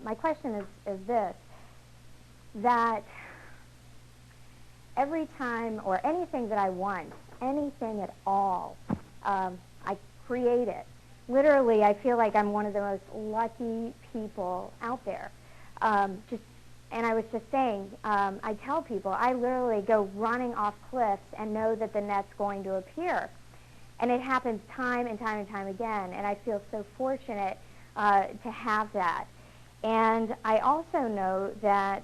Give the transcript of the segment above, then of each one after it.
My question is this, that every time or anything that I want, anything at all, I create it. Literally, I feel like I'm one of the most lucky people out there. And I was just saying, I tell people, I literally go running off cliffs and know that the net's going to appear. And it happens time and time and time again, and I feel so fortunate to have that. And I also know that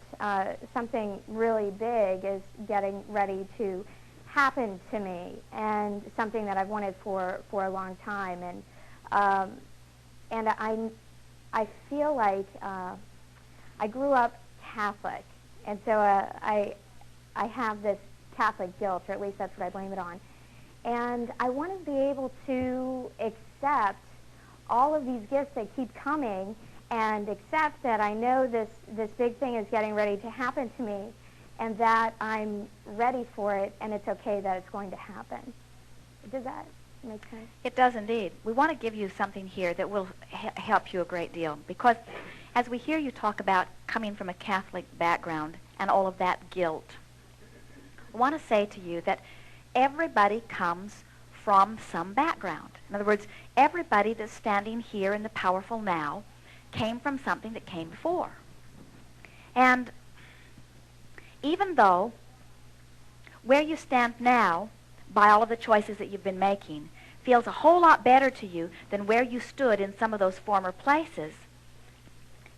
something really big is getting ready to happen to me, and something that I've wanted for a long time. And I feel like I grew up Catholic, and so I have this Catholic guilt, or at least that's what I blame it on. And I want to be able to accept all of these gifts that keep coming, and accept that I know this big thing is getting ready to happen to me, and that I'm ready for it, and it's okay that it's going to happen. Does that make sense? It does indeed. We want to give you something here that will help you a great deal, because as we hear you talk about coming from a Catholic background and all of that guilt, I want to say to you that everybody comes from some background. In other words, everybody that's standing here in the powerful now came from something that came before. And even though where you stand now, by all of the choices that you've been making, feels a whole lot better to you than where you stood in some of those former places,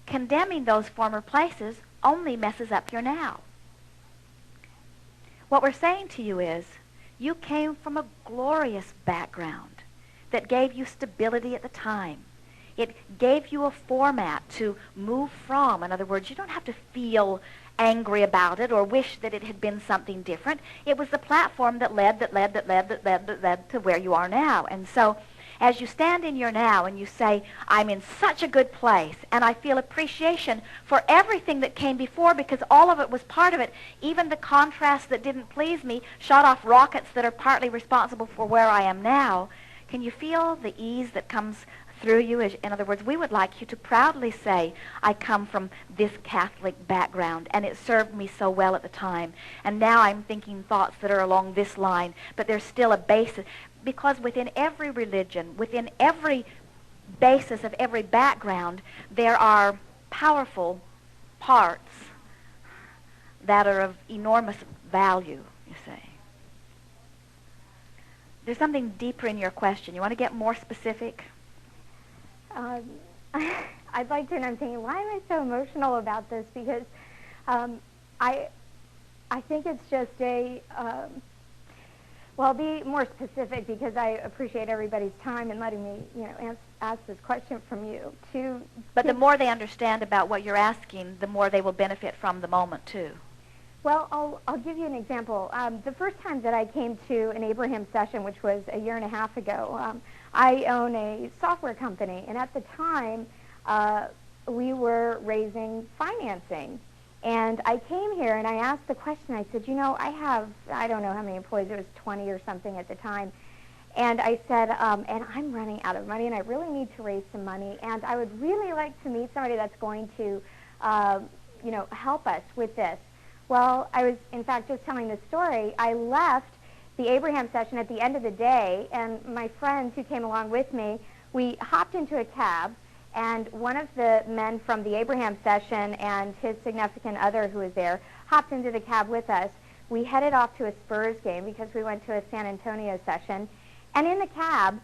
condemning those former places only messes up your now. What we're saying to you is, you came from a glorious background that gave you stability at the time. It gave you a format to move from. In other words, you don't have to feel angry about it or wish that it had been something different. It was the platform that led to where you are now. And so as you stand in your now and you say, I'm in such a good place, and I feel appreciation for everything that came before, because all of it was part of it, even the contrasts that didn't please me shot off rockets that are partly responsible for where I am now. Can you feel the ease that comes through you? In other words, we would like you to proudly say, I come from this Catholic background, and it served me so well at the time, and now I'm thinking thoughts that are along this line, but there's still a basis. Because within every religion, within every basis of every background, there are powerful parts that are of enormous value, you say. There's something deeper in your question. You want to get more specific? I'd like to, and I'm thinking, why am I so emotional about this? Because I think it's just well, I'll be more specific, because I appreciate everybody's time and letting me, ask this question from you. But the more they understand about what you're asking, the more they will benefit from the moment, too. Well, I'll give you an example. The first time that I came to an Abraham session, which was a year and a half ago, I own a software company, and at the time, we were raising financing. And I came here and I asked the question, I said, I don't know how many employees, it was 20 or something at the time. And I said, and I'm running out of money and I really need to raise some money, and I would really like to meet somebody that's going to, help us with this. Well, I was, in fact, just telling this story. I left the Abraham session at the end of the day, and my friends who came along with me, we hopped into a cab, and one of the men from the Abraham session and his significant other who was there hopped into the cab with us. We headed off to a Spurs game because we went to a San Antonio session. And in the cab,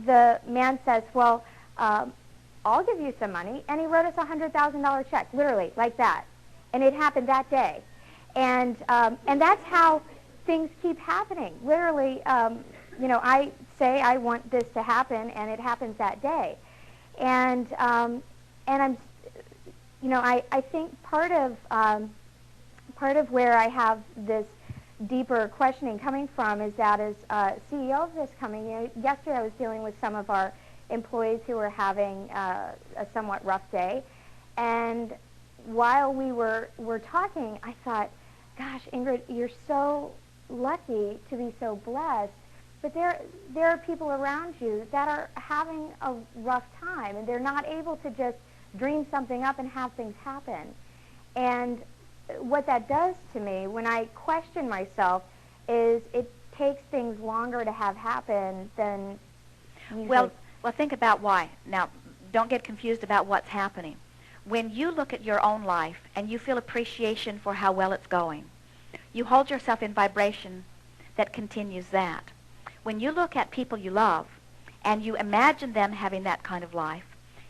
the man says, well, I'll give you some money. And he wrote us a $100,000 check, literally, like that. And it happened that day. And that's how things keep happening. Literally, I say I want this to happen, and it happens that day. And I'm, I think part of where I have this deeper questioning coming from is that as CEO of this company, yesterday I was dealing with some of our employees who were having a somewhat rough day, and while we were talking, I thought, gosh, Ingrid, you're so lucky to be so blessed. But there are people around you that are having a rough time, and they're not able to just dream something up and have things happen. And what that does to me when I question myself is it takes things longer to have happen than usually. Well, think about why. Now, don't get confused about what's happening. When you look at your own life and you feel appreciation for how well it's going, you hold yourself in vibration that continues that. When you look at people you love and you imagine them having that kind of life,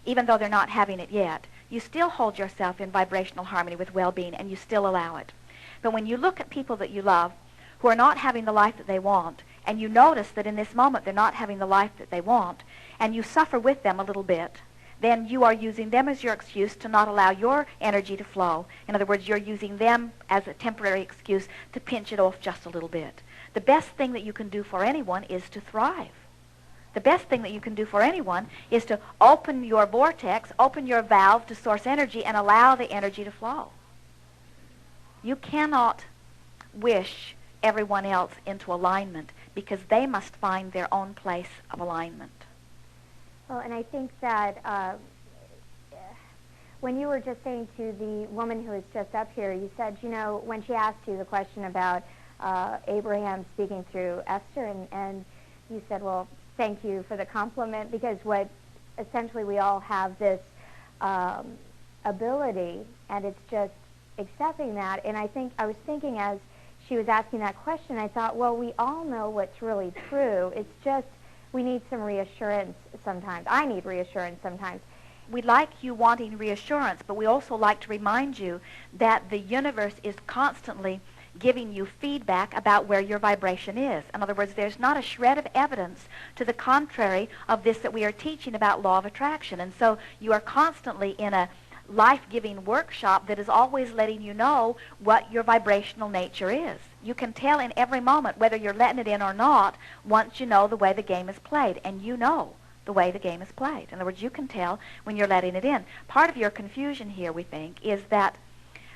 even though they're not having it yet, you still hold yourself in vibrational harmony with well-being and you still allow it. But when you look at people that you love who are not having the life that they want, and you notice that in this moment they're not having the life that they want, and you suffer with them a little bit, then you are using them as your excuse to not allow your energy to flow. In other words, you're using them as a temporary excuse to pinch it off just a little bit. The best thing that you can do for anyone is to thrive. The best thing that you can do for anyone is to open your vortex, open your valve to source energy, and allow the energy to flow. You cannot wish everyone else into alignment because they must find their own place of alignment. Well, and I think that when you were just saying to the woman who was just up here, you said, you know, when she asked you the question about Abraham speaking through Esther, and you said, well, thank you for the compliment, because what essentially we all have this ability, and it's just accepting that. And I think I was thinking as she was asking that question, I thought, well, we all know what's really true. It's just we need some reassurance sometimes. I need reassurance sometimes. We like you wanting reassurance, but we also like to remind you that the universe is constantly giving you feedback about where your vibration is. In other words, there's not a shred of evidence to the contrary of this that we are teaching about law of attraction. And so you are constantly in a life-giving workshop that is always letting you know what your vibrational nature is. You can tell in every moment whether you're letting it in or not once you know the way the game is played, and you know the way the game is played. In other words, you can tell when you're letting it in. Part of your confusion here, we think, is that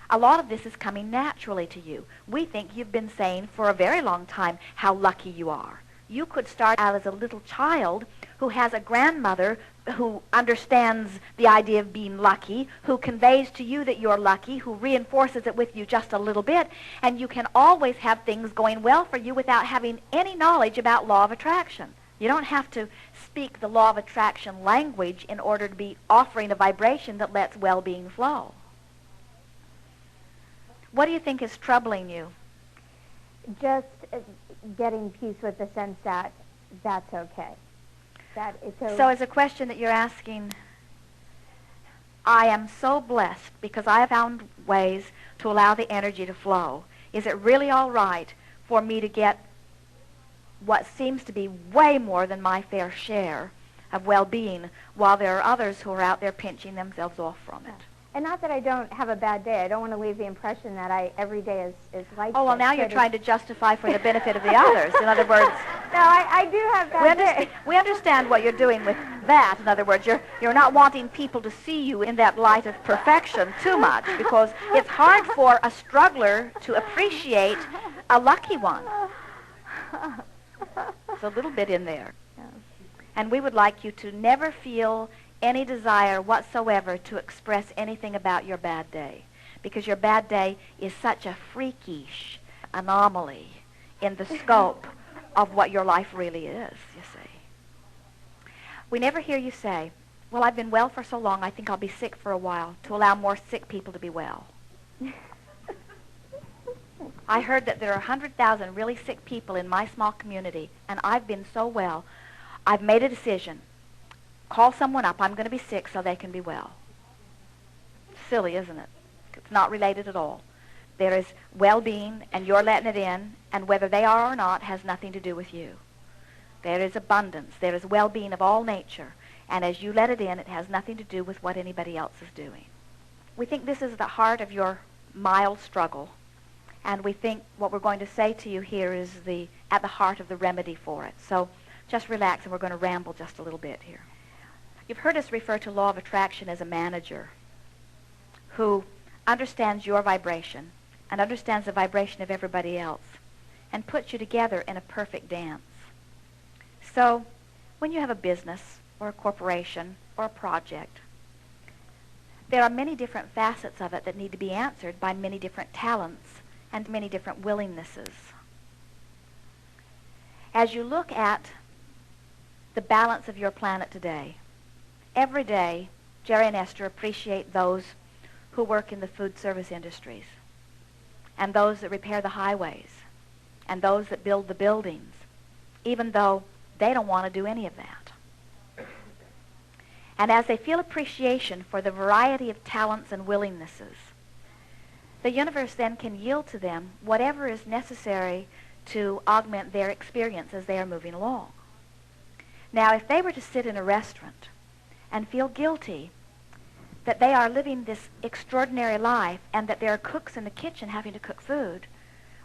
a lot of this is coming naturally to you. We think you've been saying for a very long time how lucky you are. You could start out as a little child who has a grandmother who understands the idea of being lucky, who conveys to you that you're lucky, who reinforces it with you just a little bit, and you can always have things going well for you without having any knowledge about law of attraction. You don't have to speak the law of attraction language in order to be offering a vibration that lets well-being flow. What do you think is troubling you? Just getting peace with the sense that that's okay. That it's okay. So as a question that you're asking, I am so blessed because I have found ways to allow the energy to flow. Is it really all right for me to get what seems to be way more than my fair share of well-being while there are others who are out there pinching themselves off from it? And not that I don't have a bad day. I don't want to leave the impression that every day is like Oh, well, this, now you're but trying to justify for the benefit of the others. In other words, No, I do have bad days. we understand what you're doing with that. In other words, you're not wanting people to see you in that light of perfection too much, because it's hard for a struggler to appreciate a lucky one. There's a little bit in there. And we would like you to never feel any desire whatsoever to express anything about your bad day, because your bad day is such a freakish anomaly in the scope of what your life really is, you see. We never hear you say, well, I've been well for so long, I think I'll be sick for a while, to allow more sick people to be well. I heard that there are 100,000 really sick people in my small community, and I've been so well, I've made a decision. Call someone up, I'm going to be sick so they can be well. Silly, isn't it? It's not related at all. There is well-being, and you're letting it in, and whether they are or not has nothing to do with you. There is abundance. There is well-being of all nature, and as you let it in, it has nothing to do with what anybody else is doing. We think this is the heart of your mild struggle, and we think what we're going to say to you here is at the heart of the remedy for it. So just relax, and we're going to ramble just a little bit here. You've heard us refer to law of attraction as a manager who understands your vibration and understands the vibration of everybody else and puts you together in a perfect dance. So when you have a business or a corporation or a project, there are many different facets of it that need to be answered by many different talents and many different willingnesses. As you look at the balance of your planet today, every day, Jerry and Esther appreciate those who work in the food service industries, and those that repair the highways, and those that build the buildings, even though they don't want to do any of that. And as they feel appreciation for the variety of talents and willingnesses, the universe then can yield to them whatever is necessary to augment their experience as they are moving along. Now, if they were to sit in a restaurant and feel guilty that they are living this extraordinary life and that there are cooks in the kitchen having to cook food,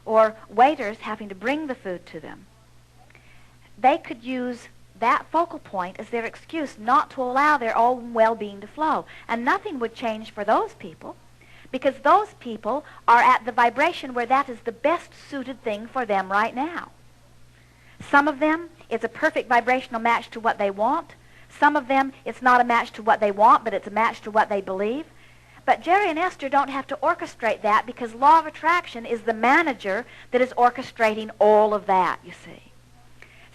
or waiters having to bring the food to them, they could use that focal point as their excuse not to allow their own well-being to flow. And nothing would change for those people, because those people are at the vibration where that is the best suited thing for them right now. Some of them, it's a perfect vibrational match to what they want. Some of them, it's not a match to what they want, but it's a match to what they believe. But Jerry and Esther don't have to orchestrate that, because law of attraction is the manager that is orchestrating all of that, you see.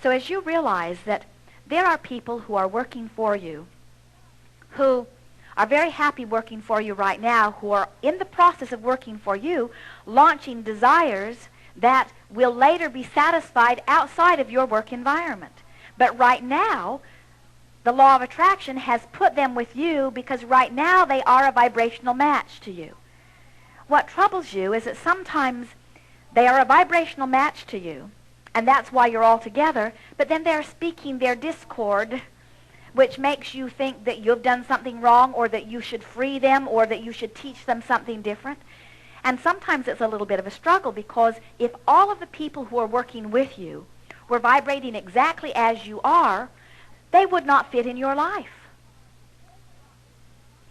So as you realize that there are people who are working for you, who are very happy working for you right now, who are in the process of working for you, launching desires that will later be satisfied outside of your work environment. But right now, the law of attraction has put them with you because right now they are a vibrational match to you. What troubles you is that sometimes they are a vibrational match to you, and that's why you're all together, but then they're speaking their discord, which makes you think that you've done something wrong, or that you should free them, or that you should teach them something different. And sometimes it's a little bit of a struggle, because if all of the people who are working with you were vibrating exactly as you are, they would not fit in your life.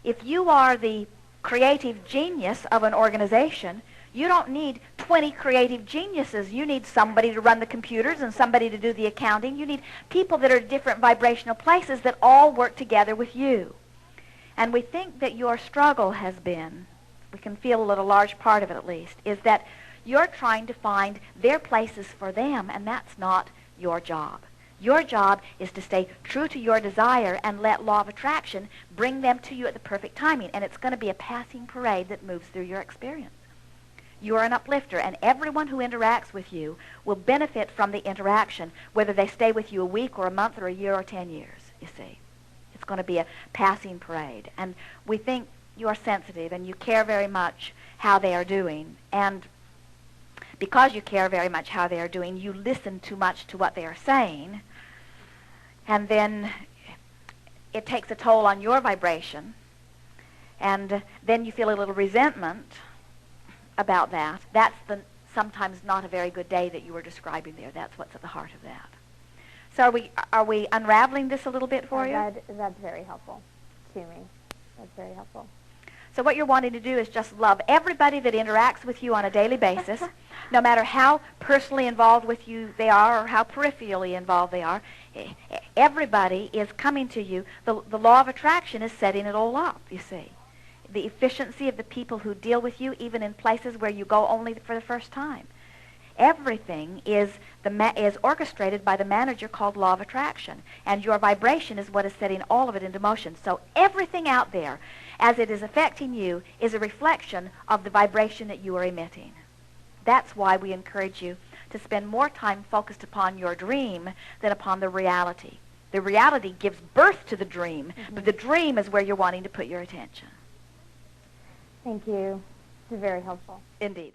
If you are the creative genius of an organization, you don't need 20 creative geniuses. You need somebody to run the computers and somebody to do the accounting. You need people that are at different vibrational places that all work together with you. And we think that your struggle has been, we can feel a large part of it at least, is that you're trying to find their places for them, and that's not your job. Your job is to stay true to your desire and let law of attraction bring them to you at the perfect timing. And it's going to be a passing parade that moves through your experience. You are an uplifter, and everyone who interacts with you will benefit from the interaction, whether they stay with you a week or a month or a year or 10 years, you see. It's going to be a passing parade. And we think you are sensitive and you care very much how they are doing. And because you care very much how they are doing, you listen too much to what they are saying. And then it takes a toll on your vibration. And then you feel a little resentment about that. That's sometimes not a very good day that you were describing there. That's what's at the heart of that. So are we unraveling this a little bit for you? That's very helpful to me. That's very helpful. So what you're wanting to do is just love everybody that interacts with you on a daily basis, no matter how personally involved with you they are or how peripherally involved they are. Everybody is coming to you. The law of attraction is setting it all up, you see. The efficiency of the people who deal with you, even in places where you go only for the first time. Everything is orchestrated by the manager called law of attraction, and your vibration is what is setting all of it into motion. So everything out there, as it is affecting you, is a reflection of the vibration that you are emitting. That's why we encourage you to spend more time focused upon your dream than upon the reality. The reality gives birth to the dream, but the dream is where you're wanting to put your attention. Thank you. It's very helpful. Indeed.